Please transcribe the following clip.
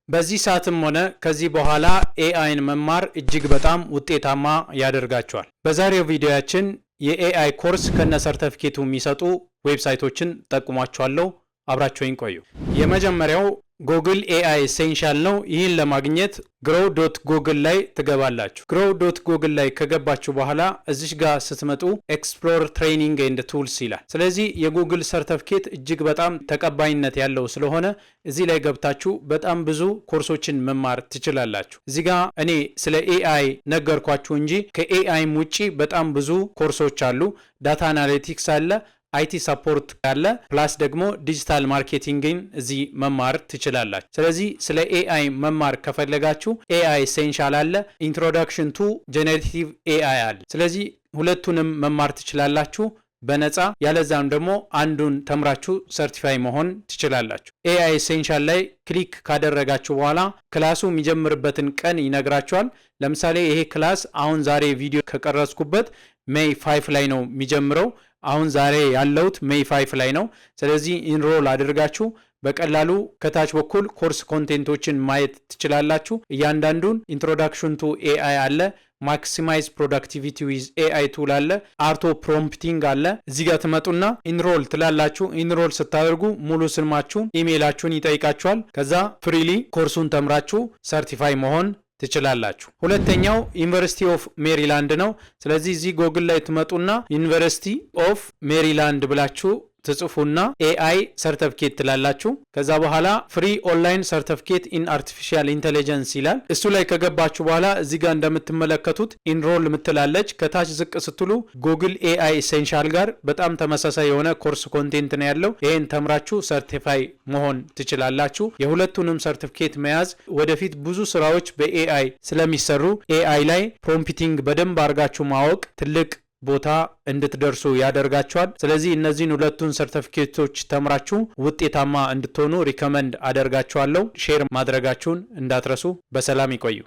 በዚህ ሰዓትም ሆነ ከዚህ በኋላ ኤአይን መማር እጅግ በጣም ውጤታማ ያደርጋቸዋል። በዛሬው ቪዲዮያችን የኤአይ ኮርስ ከነ ሰርቲፊኬቱ የሚሰጡ ዌብሳይቶችን ጠቁማችኋለሁ። አብራችሁኝ ቆዩ። የመጀመሪያው ጉግል ኤአይ ኤሴንሻል ነው። ይህን ለማግኘት grow.google ላይ ትገባላችሁ። grow.google ላይ ከገባችሁ በኋላ እዚሽ ጋር ስትመጡ ኤክስፕሎር ትሬኒንግ ኤንድ ቱልስ ይላል። ስለዚህ የጉግል ሰርቲፊኬት እጅግ በጣም ተቀባይነት ያለው ስለሆነ እዚህ ላይ ገብታችሁ በጣም ብዙ ኮርሶችን መማር ትችላላችሁ። እዚህ ጋር እኔ ስለ ኤአይ ነገርኳችሁ እንጂ ከኤአይም ውጪ በጣም ብዙ ኮርሶች አሉ። ዳታ አናሊቲክስ አለ፣ አይቲ ሰፖርት አለ፣ ፕላስ ደግሞ ዲጂታል ማርኬቲንግን እዚህ መማር ትችላላችሁ። ስለዚህ ስለ ኤአይ መማር ከፈለጋችሁ ኤአይ ኤሴንሻል አለ፣ ኢንትሮዳክሽን ቱ ጄነሬቲቭ ኤአይ አለ። ስለዚህ ሁለቱንም መማር ትችላላችሁ በነፃ። ያለዛም ደግሞ አንዱን ተምራችሁ ሰርቲፋይ መሆን ትችላላችሁ። ኤአይ ኤሴንሻል ላይ ክሊክ ካደረጋችሁ በኋላ ክላሱ የሚጀምርበትን ቀን ይነግራችኋል። ለምሳሌ ይሄ ክላስ አሁን ዛሬ ቪዲዮ ከቀረጽኩበት ሜይ 5 ላይ ነው የሚጀምረው። አሁን ዛሬ ያለውት ሜይ 5 ላይ ነው። ስለዚህ ኢንሮል አድርጋችሁ በቀላሉ ከታች በኩል ኮርስ ኮንቴንቶችን ማየት ትችላላችሁ። እያንዳንዱን ኢንትሮዳክሽን ቱ ኤአይ አለ፣ ማክሲማይዝ ፕሮዳክቲቪቲ ዊዝ ኤአይ ቱል አለ፣ አርቶ ፕሮምፕቲንግ አለ። እዚህ ጋር ትመጡና ኢንሮል ትላላችሁ። ኢንሮል ስታደርጉ ሙሉ ስማችሁን፣ ኢሜይላችሁን ይጠይቃችኋል። ከዛ ፍሪሊ ኮርሱን ተምራችሁ ሰርቲፋይ መሆን ትችላላችሁ። ሁለተኛው ዩኒቨርሲቲ ኦፍ ሜሪላንድ ነው። ስለዚህ እዚህ ጎግል ላይ ትመጡና ዩኒቨርሲቲ ኦፍ ሜሪላንድ ብላችሁ ትጽፉና ኤአይ ሰርቲፊኬት ትላላችሁ። ከዛ በኋላ ፍሪ ኦንላይን ሰርቲፊኬት ኢን አርቲፊሻል ኢንተለጀንስ ይላል። እሱ ላይ ከገባችሁ በኋላ እዚህ ጋር እንደምትመለከቱት ኢንሮል ምትላለች። ከታች ዝቅ ስትሉ ጉግል ኤአይ ኤሴንሻል ጋር በጣም ተመሳሳይ የሆነ ኮርስ ኮንቴንት ነው ያለው። ይሄን ተምራችሁ ሰርቲፋይ መሆን ትችላላችሁ። የሁለቱንም ሰርቲፊኬት መያዝ ወደፊት ብዙ ስራዎች በኤአይ ስለሚሰሩ ኤአይ ላይ ፕሮምፕቲንግ በደንብ አድርጋችሁ ማወቅ ትልቅ ቦታ እንድትደርሱ ያደርጋችኋል። ስለዚህ እነዚህን ሁለቱን ሰርቲፊኬቶች ተምራችሁ ውጤታማ እንድትሆኑ ሪከመንድ አደርጋችኋለሁ። ሼር ማድረጋችሁን እንዳትረሱ። በሰላም ይቆዩ።